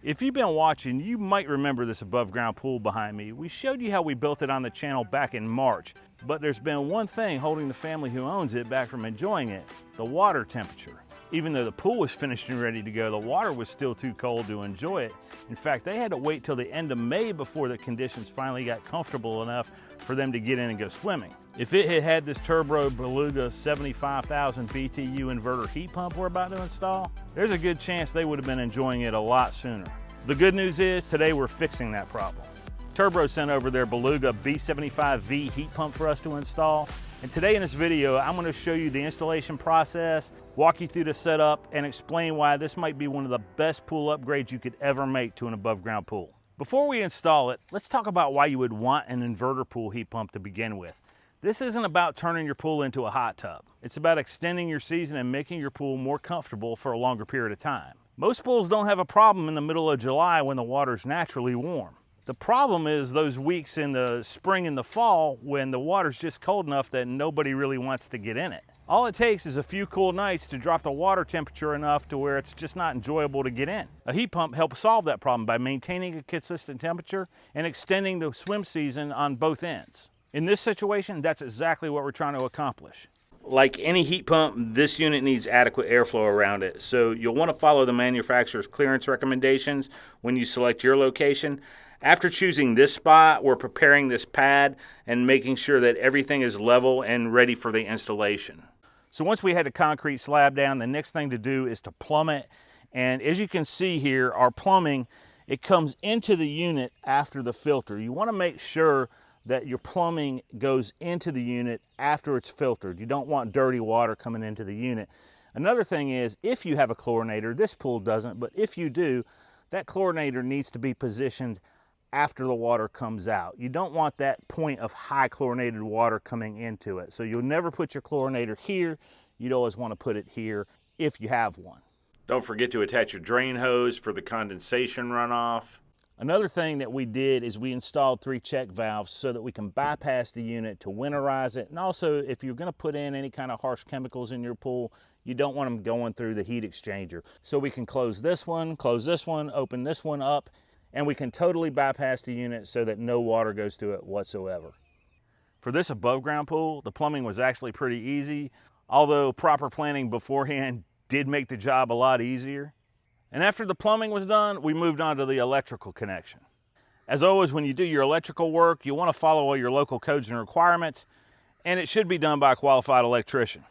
If you've been watching, you might remember this above ground pool behind me. We showed you how we built it on the channel back in March, but there's been one thing holding the family who owns it back from enjoying it: the water temperature. Even though the pool was finished and ready to go, the water was still too cold to enjoy it. In fact, they had to wait till the end of May before the conditions finally got comfortable enough for them to get in and go swimming. If it had had this Turbo Beluga 75,000 BTU inverter heat pump we're about to install, there's a good chance they would have been enjoying it a lot sooner. The good news is today we're fixing that problem. Turbo sent over their Beluga B75V heat pump for us to install. And today in this video, I'm going to show you the installation process, walk you through the setup, and explain why this might be one of the best pool upgrades you could ever make to an above ground pool. Before we install it, let's talk about why you would want an inverter pool heat pump to begin with. This isn't about turning your pool into a hot tub. It's about extending your season and making your pool more comfortable for a longer period of time. Most pools don't have a problem in the middle of July when the water's naturally warm. The problem is those weeks in the spring and the fall when the water's just cold enough that nobody really wants to get in it. All it takes is a few cool nights to drop the water temperature enough to where it's just not enjoyable to get in. A heat pump helps solve that problem by maintaining a consistent temperature and extending the swim season on both ends. In this situation, that's exactly what we're trying to accomplish. Like any heat pump, this unit needs adequate airflow around it, so you'll want to follow the manufacturer's clearance recommendations when you select your location. After choosing this spot, we're preparing this pad and making sure that everything is level and ready for the installation. So once we had the concrete slab down, the next thing to do is to plumb it. And as you can see here, our plumbing, it comes into the unit after the filter. You want to make sure that your plumbing goes into the unit after it's filtered. You don't want dirty water coming into the unit. Another thing is, if you have a chlorinator, this pool doesn't, but if you do, that chlorinator needs to be positioned after the water comes out. You don't want that point of high chlorinated water coming into it. So you'll never put your chlorinator here. You'd always want to put it here if you have one. Don't forget to attach your drain hose for the condensation runoff. Another thing that we did is we installed 3 check valves so that we can bypass the unit to winterize it. And also, if you're going to put in any kind of harsh chemicals in your pool, you don't want them going through the heat exchanger. So we can close this one, open this one up, and we can totally bypass the unit so that no water goes to it whatsoever. For this above ground pool, the plumbing was actually pretty easy, although proper planning beforehand did make the job a lot easier. And after the plumbing was done, we moved on to the electrical connection. As always, when you do your electrical work, you want to follow all your local codes and requirements, and it should be done by a qualified electrician.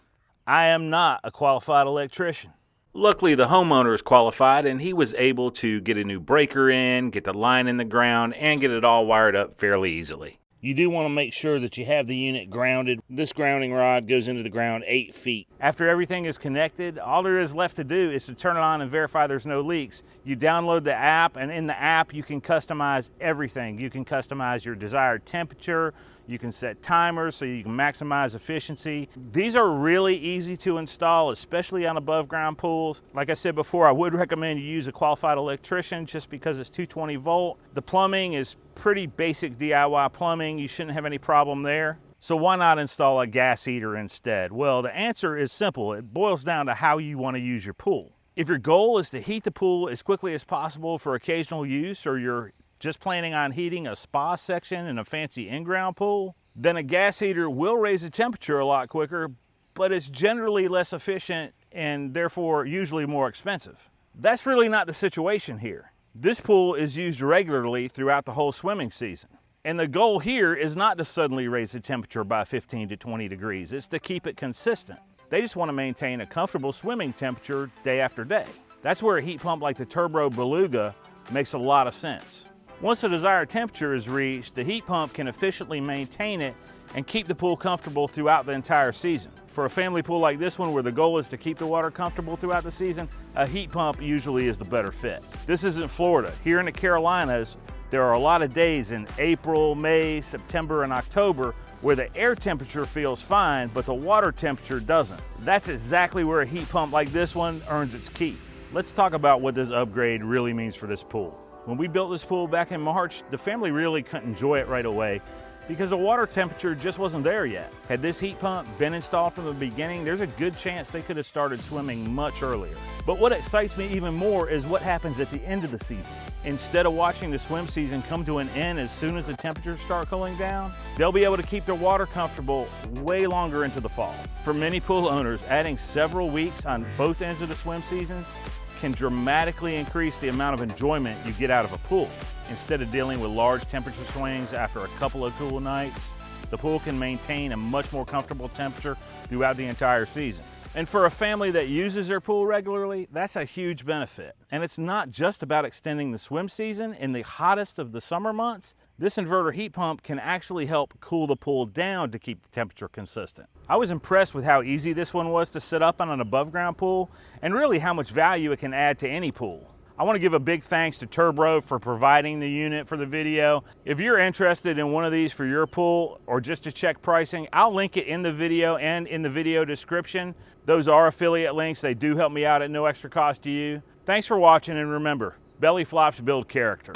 I am not a qualified electrician. Luckily, the homeowner is qualified, and he was able to get a new breaker in, get the line in the ground, and get it all wired up fairly easily. You do want to make sure that you have the unit grounded. This grounding rod goes into the ground 8 feet. After everything is connected, all there is left to do is to turn it on and verify there's no leaks. You download the app, and in the app you can customize everything. You can customize your desired temperature. You can set timers so you can maximize efficiency. These are really easy to install, especially on above ground pools. Like I said before, I would recommend you use a qualified electrician just because it's 220 volt. The plumbing is pretty basic DIY plumbing. You shouldn't have any problem there. So why not install a gas heater instead? Well, the answer is simple. It boils down to how you want to use your pool. If your goal is to heat the pool as quickly as possible for occasional use, or you're just planning on heating a spa section in a fancy in-ground pool, then a gas heater will raise the temperature a lot quicker, but it's generally less efficient and therefore usually more expensive. That's really not the situation here. This pool is used regularly throughout the whole swimming season. And the goal here is not to suddenly raise the temperature by 15 to 20 degrees. It's to keep it consistent. They just want to maintain a comfortable swimming temperature day after day. That's where a heat pump like the Turbo Beluga makes a lot of sense. Once the desired temperature is reached, the heat pump can efficiently maintain it and keep the pool comfortable throughout the entire season. For a family pool like this one, where the goal is to keep the water comfortable throughout the season, a heat pump usually is the better fit. This isn't Florida. Here in the Carolinas, there are a lot of days in April, May, September, and October where the air temperature feels fine, but the water temperature doesn't. That's exactly where a heat pump like this one earns its keep. Let's talk about what this upgrade really means for this pool. When we built this pool back in March, the family really couldn't enjoy it right away. because the water temperature just wasn't there yet. Had this heat pump been installed from the beginning, there's a good chance they could have started swimming much earlier. But what excites me even more is what happens at the end of the season. Instead of watching the swim season come to an end as soon as the temperatures start cooling down, they'll be able to keep their water comfortable way longer into the fall. For many pool owners, adding several weeks on both ends of the swim season can dramatically increase the amount of enjoyment you get out of a pool. Instead of dealing with large temperature swings after a couple of cool nights, the pool can maintain a much more comfortable temperature throughout the entire season. And for a family that uses their pool regularly, that's a huge benefit. And it's not just about extending the swim season. In the hottest of the summer months, this inverter heat pump can actually help cool the pool down to keep the temperature consistent. I was impressed with how easy this one was to set up on an above ground pool, and really how much value it can add to any pool. I want to give a big thanks to Turbo for providing the unit for the video. If you're interested in one of these for your pool or just to check pricing, I'll link it in the video and in the video description. Those are affiliate links. They do help me out at no extra cost to you. Thanks for watching, and remember, belly flops build character.